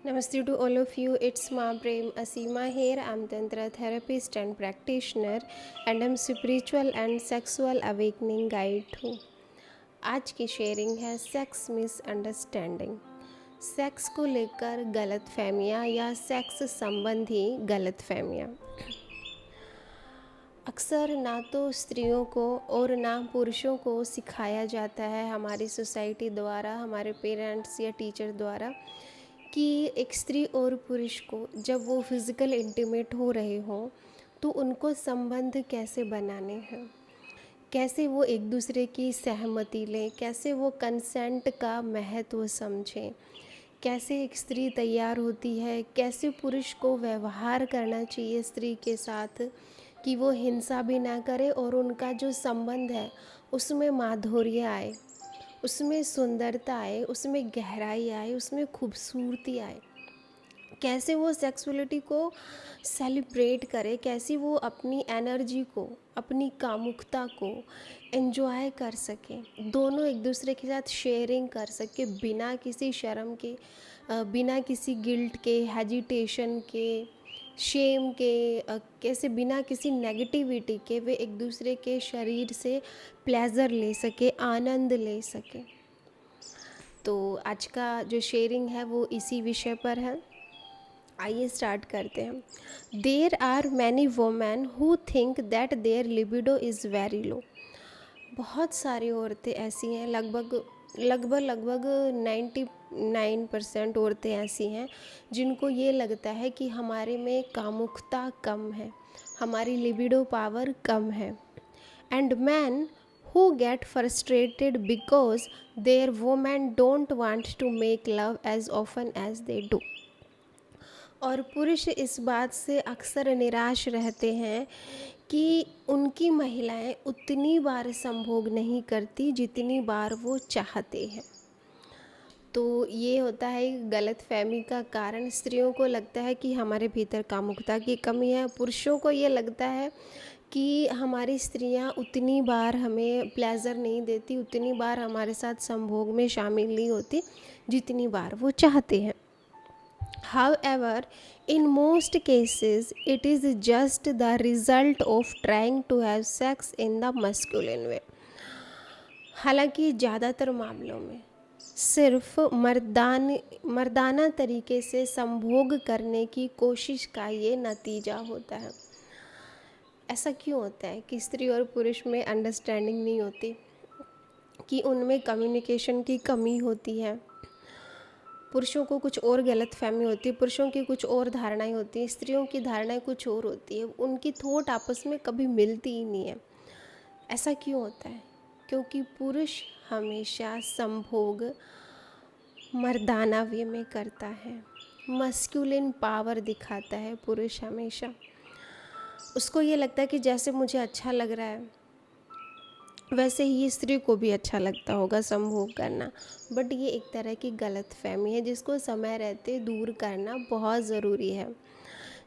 Namaste to all of you. It's Ma Prem Asima here. I'm Tantra therapist and practitioner, and I'm spiritual and sexual awakening guide too. आज की sharing है sex misunderstanding. Sex को लेकर गलत फहमियाँ या sex संबंधी गलत फहमियाँ। अक्सर ना तो स्त्रियों को और ना पुरुषों को सिखाया जाता है हमारी सोसाइटी द्वारा, हमारे पेरेंट्स या टीचर द्वारा, कि एक स्त्री और पुरुष को जब वो फिज़िकल इंटीमेट हो रहे हों तो उनको संबंध कैसे बनाने हैं, कैसे वो एक दूसरे की सहमति लें, कैसे वो कंसेंट का महत्व समझें, कैसे एक स्त्री तैयार होती है, कैसे पुरुष को व्यवहार करना चाहिए स्त्री के साथ कि वो हिंसा भी ना करे और उनका जो संबंध है उसमें माधुर्य आए, उसमें सुंदरता आए, उसमें गहराई आए, उसमें खूबसूरती आए। कैसे वो सेक्सुअलिटी को सेलिब्रेट करे, कैसे वो अपनी एनर्जी को, अपनी कामुकता को एंजॉय कर सके, दोनों एक दूसरे के साथ शेयरिंग कर सके बिना किसी शर्म के, बिना किसी गिल्ट के, हेजिटेशन के, शेम के, कैसे बिना किसी नेगेटिविटी के वे एक दूसरे के शरीर से प्लेजर ले सके, आनंद ले सके। तो आज का जो शेयरिंग है वो इसी विषय पर है। आइए स्टार्ट करते हैं। There are many women who think that their libido is very low. बहुत सारी औरतें ऐसी हैं, लगभग 99% औरतें ऐसी हैं जिनको ये लगता है कि हमारे में कामुकता कम है, हमारी लिबिडो पावर कम है। And man who get frustrated because their women don't want to make love as often as they do। और पुरुष इस बात से अक्सर निराश रहते हैं कि उनकी महिलाएं उतनी बार संभोग नहीं करती जितनी बार वो चाहते हैं। तो ये होता है गलत फहमी का कारण। स्त्रियों को लगता है कि हमारे भीतर कामुकता की कमी है, पुरुषों को ये लगता है कि हमारी स्त्रियां उतनी बार हमें प्लेजर नहीं देती, उतनी बार हमारे साथ संभोग में शामिल नहीं होती जितनी बार वो चाहते हैं। However, in most cases, it is just the result of trying to have sex in the masculine way। हालांकि ज़्यादातर मामलों में सिर्फ मर्दाना तरीके से संभोग करने की कोशिश का ये नतीजा होता है। ऐसा क्यों होता है कि स्त्री और पुरुष में अंडरस्टैंडिंग नहीं होती, कि उनमें कम्युनिकेशन की कमी होती है, पुरुषों को कुछ और गलत फहमी होती है, पुरुषों की कुछ और धारणाएं होती हैं, स्त्रियों की धारणाएं कुछ और होती है, उनकी थॉट आपस में कभी मिलती ही नहीं है। ऐसा क्यों होता है? क्योंकि पुरुष हमेशा संभोग मर्दाना वे में करता है, मस्कुलिन पावर दिखाता है पुरुष हमेशा। उसको ये लगता है कि जैसे मुझे अच्छा लग रहा है वैसे ही स्त्री को भी अच्छा लगता होगा संभोग करना। बट ये एक तरह की गलत फहमी है जिसको समय रहते दूर करना बहुत ज़रूरी है।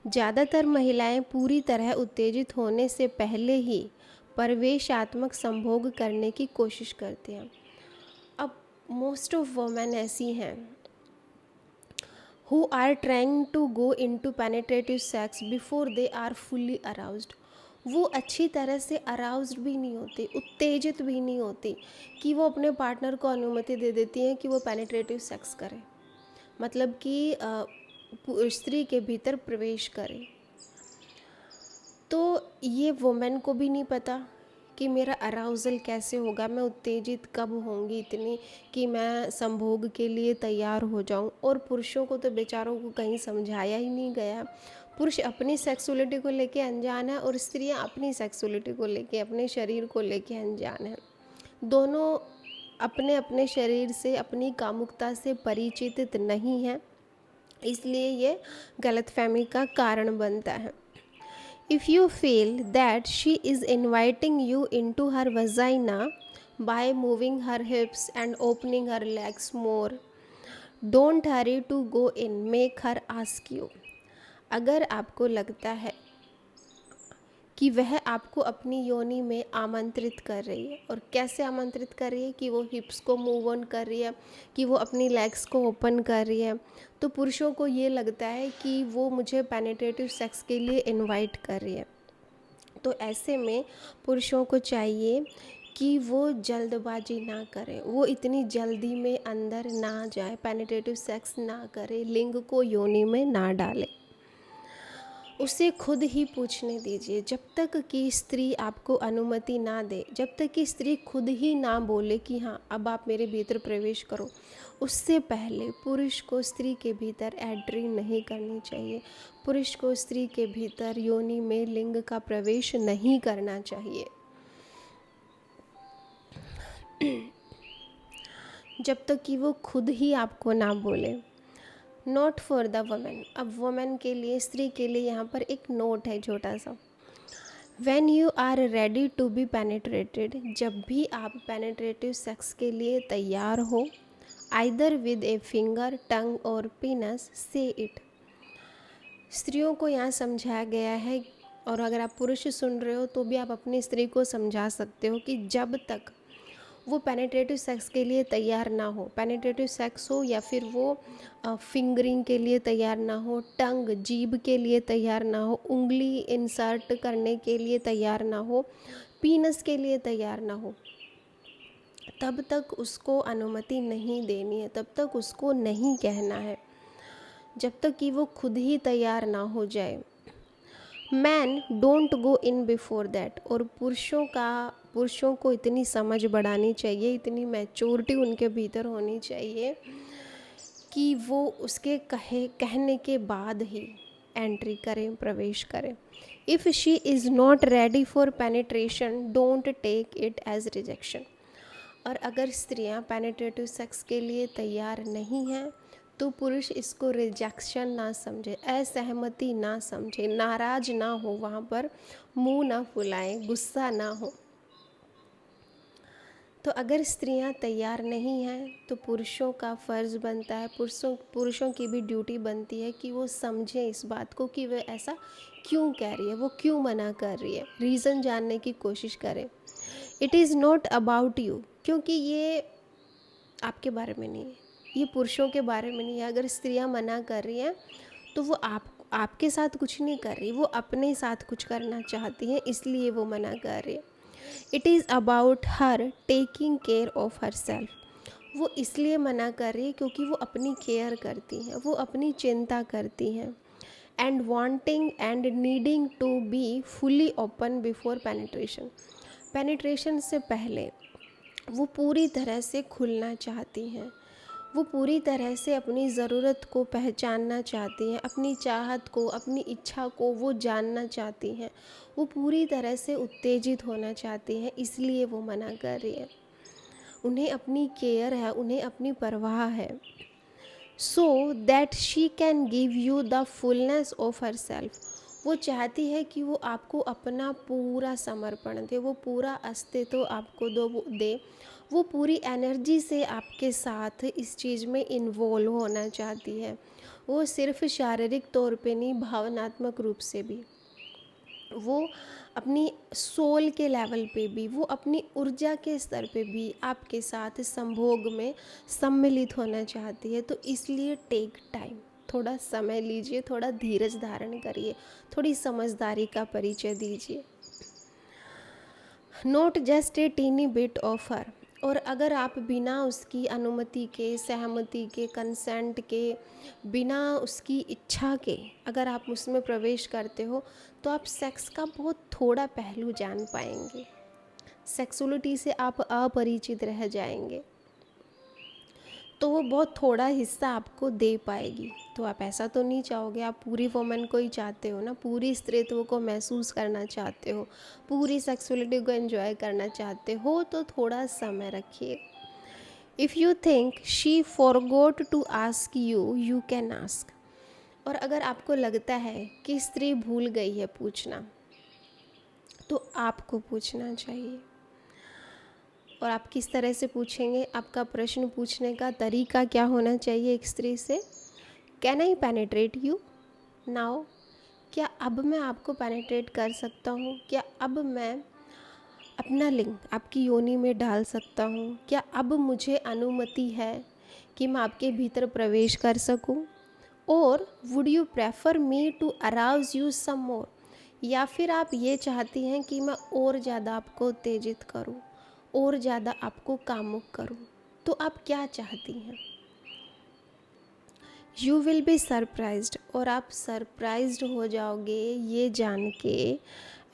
ज़्यादातर महिलाएं पूरी तरह उत्तेजित होने से पहले ही प्रवेशात्मक संभोग करने की कोशिश करती हैं। अब मोस्ट ऑफ वुमेन ऐसी हैं who are trying to go into penetrative sex before they are fully aroused। वो अच्छी तरह से अराउज्ड भी नहीं होती, उत्तेजित भी नहीं होती कि वो अपने पार्टनर को अनुमति दे देती हैं कि वो पेनिट्रेटिव सेक्स करे, मतलब कि स्त्री के भीतर प्रवेश करे। तो ये वुमेन को भी नहीं पता कि मेरा अराउजल कैसे होगा, मैं उत्तेजित कब होंगी इतनी कि मैं संभोग के लिए तैयार हो जाऊं। और पुरुषों को तो बेचारों को कहीं समझाया ही नहीं गया। पुरुष अपनी सेक्सुअलिटी को लेके अनजान है और स्त्रियां अपनी सेक्सुअलिटी को लेके, अपने शरीर को लेके अनजान है। दोनों अपने अपने शरीर से, अपनी कामुकता से परिचित नहीं हैं, इसलिए ये गलतफहमी का कारण बनता है। If you feel that she is inviting you into her vagina by moving her hips and opening her legs more, don't hurry to go in, make her ask you। अगर आपको लगता है कि वह आपको अपनी योनि में आमंत्रित कर रही है। और कैसे आमंत्रित कर रही है? कि वो हिप्स को मूव ऑन कर रही है, कि वो अपनी लेग्स को ओपन कर रही है। तो पुरुषों को ये लगता है कि वो मुझे पेनिट्रेटिव सेक्स के लिए इनवाइट कर रही है। तो ऐसे में पुरुषों को चाहिए कि वो जल्दबाजी ना करें, वो इतनी जल्दी में अंदर ना जाए, पेनिट्रेटिव सेक्स ना करें, लिंग को योनि में ना डालें। उसे खुद ही पूछने दीजिए। जब तक कि स्त्री आपको अनुमति ना दे, जब तक कि स्त्री खुद ही ना बोले कि हाँ अब आप मेरे भीतर प्रवेश करो, उससे पहले पुरुष को स्त्री के भीतर एंट्री नहीं करनी चाहिए। पुरुष को स्त्री के भीतर योनि में लिंग का प्रवेश नहीं करना चाहिए जब तक कि वो खुद ही आपको ना बोले। Note for the women. अब वुमेन के लिए, स्त्री के लिए यहाँ पर एक नोट है छोटा सा। When you are ready to be penetrated, जब भी आप पेनिट्रेटिव सेक्स के लिए तैयार हो, either with a finger, tongue और पीनस, से इट। स्त्रियों को यहाँ समझाया गया है, और अगर आप पुरुष सुन रहे हो तो भी आप अपनी स्त्री को समझा सकते हो कि जब तक वो पेनिट्रेटिव सेक्स के लिए तैयार ना हो, पेनिट्रेटिव सेक्स हो या फिर वो फिंगरिंग के लिए तैयार ना हो, टंग जीभ के लिए तैयार ना हो, उंगली इंसर्ट करने के लिए तैयार ना हो, पीनस के लिए तैयार ना हो, तब तक उसको अनुमति नहीं देनी है, तब तक उसको नहीं कहना है, जब तक कि वो खुद ही तैयार ना हो जाए। Man don't go in before that. और पुरुषों को इतनी समझ बढ़ानी चाहिए, इतनी मैच्योरिटी उनके भीतर होनी चाहिए कि वो उसके कहने के बाद ही एंट्री करें, प्रवेश करें। If she is not ready for penetration, don't take it as rejection. और अगर स्त्रियां पेनिट्रेटिव सेक्स के लिए तैयार नहीं हैं तो पुरुष इसको रिजेक्शन ना समझे, असहमति ना समझे, नाराज ना हो, वहाँ पर मुंह ना फुलाएं, गुस्सा ना हो। तो अगर स्त्रियां तैयार नहीं हैं तो पुरुषों का फ़र्ज़ बनता है, पुरुषों की भी ड्यूटी बनती है कि वो समझें इस बात को कि वह ऐसा क्यों कह रही है, वो क्यों मना कर रही है, रीज़न जानने की कोशिश करें। It is not about you, क्योंकि ये आपके बारे में नहीं है, ये पुरुषों के बारे में नहीं है। अगर स्त्रियां मना कर रही हैं तो वो आपके साथ कुछ नहीं कर रही, वो अपने साथ कुछ करना चाहती हैं, इसलिए वो मना कर रही है। It is about her taking care of her self. वो इसलिए मना कर रही है क्योंकि वो अपनी केयर करती हैं, वो अपनी चिंता करती हैं। And wanting and needing to be fully open before penetration. Penetration से पहले वो पूरी तरह से खुलना चाहती हैं, वो पूरी तरह से अपनी ज़रूरत को पहचानना चाहती हैं, अपनी चाहत को, अपनी इच्छा को वो जानना चाहती हैं, वो पूरी तरह से उत्तेजित होना चाहती हैं, इसलिए वो मना कर रही है। उन्हें अपनी केयर है, उन्हें अपनी परवाह है, so that she can give you the fullness of her self. वो चाहती है कि वो आपको अपना पूरा समर्पण दे, वो पूरा अस्तित्व आपको दे, वो पूरी एनर्जी से आपके साथ इस चीज़ में इन्वॉल्व होना चाहती है। वो सिर्फ शारीरिक तौर पे नहीं, भावनात्मक रूप से भी, वो अपनी सोल के लेवल पे भी, वो अपनी ऊर्जा के स्तर पे भी आपके साथ संभोग में सम्मिलित होना चाहती है। तो इसलिए टेक टाइम, थोड़ा समय लीजिए, थोड़ा धीरज धारण करिए, थोड़ी समझदारी का परिचय दीजिए। Not just a tiny bit of her. और अगर आप बिना उसकी अनुमति के, सहमति के, कंसेंट के, बिना उसकी इच्छा के अगर आप उसमें प्रवेश करते हो तो आप सेक्स का बहुत थोड़ा पहलू जान पाएंगे, सेक्सुअलिटी से आप अपरिचित रह जाएंगे, तो वो बहुत थोड़ा हिस्सा आपको दे पाएगी। तो आप ऐसा तो नहीं चाहोगे, आप पूरी वुमेन को ही चाहते हो ना, पूरी स्त्रीत्व को महसूस करना चाहते हो, पूरी सेक्सुअलिटी को एंजॉय करना चाहते हो, तो थोड़ा समय रखिए। If you think she forgot to ask you, you can ask. और अगर आपको लगता है कि स्त्री भूल गई है पूछना, तो आपको पूछना चाहिए। और आप किस तरह से पूछेंगे, आपका प्रश्न पूछने का तरीका क्या होना चाहिए एक स्त्री से? Can I penetrate you now? क्या अब मैं आपको पेनिट्रेट कर सकता हूँ? क्या अब मैं अपना लिंग आपकी योनि में डाल सकता हूँ? क्या अब मुझे अनुमति है कि मैं आपके भीतर प्रवेश कर सकूँ? और would you prefer me to arouse you some more? या फिर आप ये चाहती हैं कि मैं और ज़्यादा आपको उत्तेजित करूं, और ज़्यादा आपको कामुक करूं? तो आप क्या चाहती हैं? यू विल बी सरप्राइज्ड, और आप सरप्राइज्ड हो जाओगे ये जान के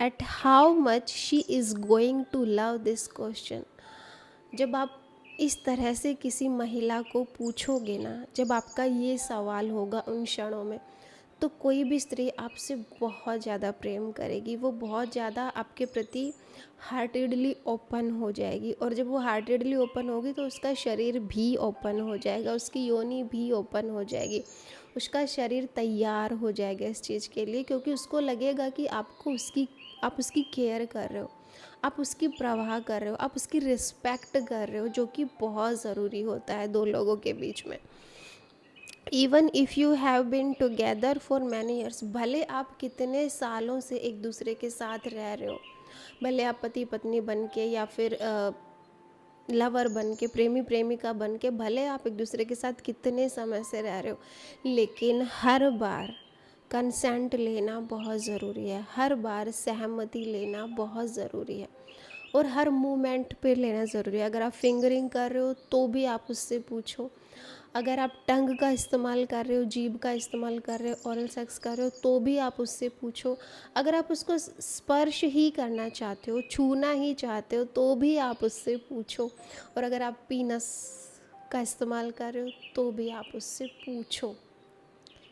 at how much she is going to love this question. जब आप इस तरह से किसी महिला को पूछोगे ना, जब आपका ये सवाल होगा उन क्षणों में, तो कोई भी स्त्री आपसे बहुत ज़्यादा प्रेम करेगी, वो बहुत ज़्यादा आपके प्रति हार्टेडली ओपन हो जाएगी। और जब वो हार्टेडली ओपन होगी तो उसका शरीर भी ओपन हो जाएगा, उसकी योनि भी ओपन हो जाएगी, उसका शरीर तैयार हो जाएगा इस चीज़ के लिए, क्योंकि उसको लगेगा कि आप उसकी केयर कर रहे हो, आप उसकी परवाह कर रहे हो, आप उसकी रिस्पेक्ट कर रहे हो, जो कि बहुत ज़रूरी होता है दो लोगों के बीच में। Even if you have been together for many years, भले आप कितने सालों से एक दूसरे के साथ रह रहे हो, भले आप पति पत्नी बन के या फिर लवर बन के, प्रेमी प्रेमिका बन के, भले आप एक दूसरे के साथ कितने समय से रह रहे हो, लेकिन हर बार कंसेंट लेना बहुत ज़रूरी है, हर बार सहमति लेना बहुत ज़रूरी है, और हर मूवमेंट पे लेना ज़रूरी है। अगर आप फिंगरिंग कर रहे हो तो भी आप उससे पूछो, अगर आप टंग का इस्तेमाल कर रहे हो, जीभ का इस्तेमाल कर रहे हो, ओरल सेक्स कर रहे हो, तो भी आप उससे पूछो, अगर आप उसको स्पर्श ही करना चाहते हो, छूना ही चाहते हो, तो भी आप उससे पूछो, और अगर आप पीनस का इस्तेमाल कर रहे हो तो भी आप उससे पूछो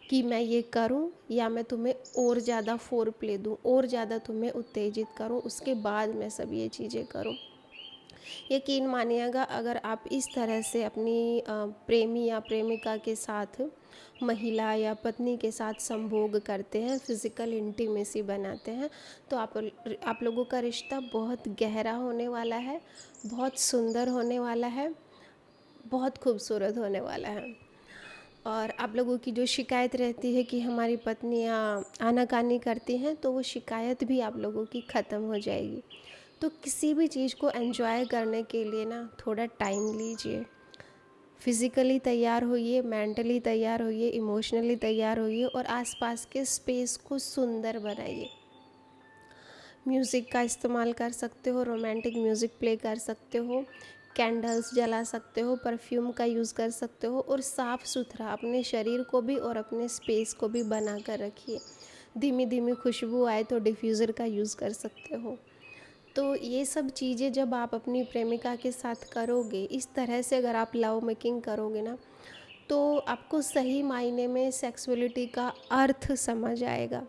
कि मैं ये करूं या मैं तुम्हें और ज़्यादा फोरप्ले दूं, और ज़्यादा तुम्हें उत्तेजित करूं, उसके बाद मैं सब ये चीज़ें करूं। यकीन मानिएगा, अगर आप इस तरह से अपनी प्रेमी या प्रेमिका के साथ, महिला या पत्नी के साथ संभोग करते हैं, फिज़िकल इंटीमेसी बनाते हैं, तो आप लोगों का रिश्ता बहुत गहरा होने वाला है, बहुत सुंदर होने वाला है, बहुत खूबसूरत होने वाला है। और आप लोगों की जो शिकायत रहती है कि हमारी पत्नियाँ आनाकानी करती हैं, तो वो शिकायत भी आप लोगों की ख़त्म हो जाएगी। तो किसी भी चीज़ को एंजॉय करने के लिए ना थोड़ा टाइम लीजिए, फिज़िकली तैयार होइए, मेंटली तैयार होइए, इमोशनली तैयार होइए, और आसपास के स्पेस को सुंदर बनाइए। म्यूज़िक का इस्तेमाल कर सकते हो, रोमांटिक म्यूज़िक प्ले कर सकते हो, कैंडल्स जला सकते हो, परफ्यूम का यूज़ कर सकते हो, और साफ़ सुथरा अपने शरीर को भी और अपने स्पेस को भी बना कर रखिए। धीमी धीमी खुशबू आए तो डिफ्यूज़र का यूज़ कर सकते हो। तो ये सब चीज़ें जब आप अपनी प्रेमिका के साथ करोगे, इस तरह से अगर आप लव मेकिंग करोगे ना, तो आपको सही मायने में सेक्सुअलिटी का अर्थ समझ आएगा।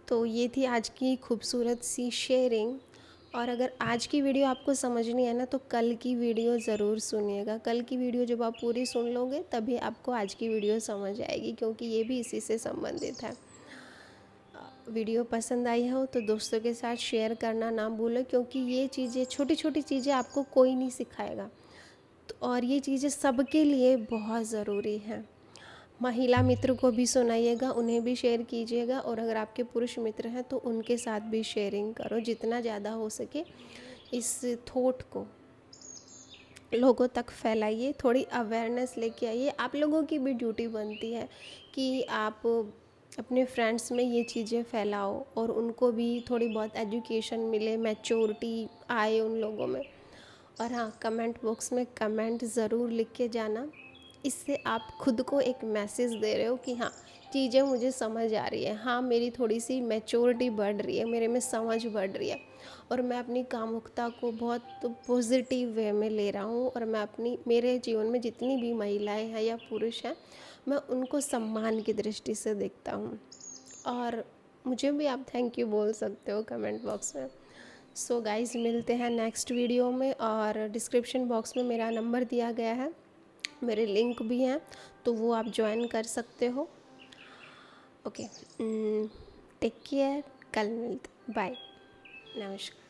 तो ये थी आज की खूबसूरत सी शेयरिंग। और अगर आज की वीडियो आपको समझनी है ना, तो कल की वीडियो ज़रूर सुनिएगा। कल की वीडियो जब आप पूरी सुन लोगे तभी आपको आज की वीडियो समझ आएगी, क्योंकि ये भी इसी से संबंधित है। वीडियो पसंद आई हो तो दोस्तों के साथ शेयर करना ना भूलो, क्योंकि ये चीज़ें, छोटी छोटी चीज़ें आपको कोई नहीं सिखाएगा, और ये चीज़ें सबके लिए बहुत ज़रूरी हैं। महिला मित्र को भी सुनाइएगा, उन्हें भी शेयर कीजिएगा, और अगर आपके पुरुष मित्र हैं तो उनके साथ भी शेयरिंग करो, जितना ज़्यादा हो सके इस थॉट को लोगों तक फैलाइए, थोड़ी अवेयरनेस लेके आइए। आप लोगों की भी ड्यूटी बनती है कि आप अपने फ्रेंड्स में ये चीज़ें फैलाओ, और उनको भी थोड़ी बहुत एजुकेशन मिले, मैच्योरिटी आए उन लोगों में। और हाँ, कमेंट बॉक्स में कमेंट ज़रूर लिख के जाना, इससे आप खुद को एक मैसेज दे रहे हो कि हाँ, चीज़ें मुझे समझ आ रही है, हाँ मेरी थोड़ी सी मैच्योरिटी बढ़ रही है, मेरे में समझ बढ़ रही है, और मैं अपनी कामुकता को बहुत पॉजिटिव वे में ले रहा हूँ, और मैं मेरे जीवन में जितनी भी महिलाएं हैं या पुरुष हैं, मैं उनको सम्मान की दृष्टि से देखता हूँ। और मुझे भी आप थैंक यू बोल सकते हो कमेंट बॉक्स में। सो गाइस, मिलते हैं नेक्स्ट वीडियो में, और डिस्क्रिप्शन बॉक्स में मेरा नंबर दिया गया है, मेरे लिंक भी हैं, तो वो आप ज्वाइन कर सकते हो। ओके, टेक केयर, कल मिलते, बाय, नमस्कार।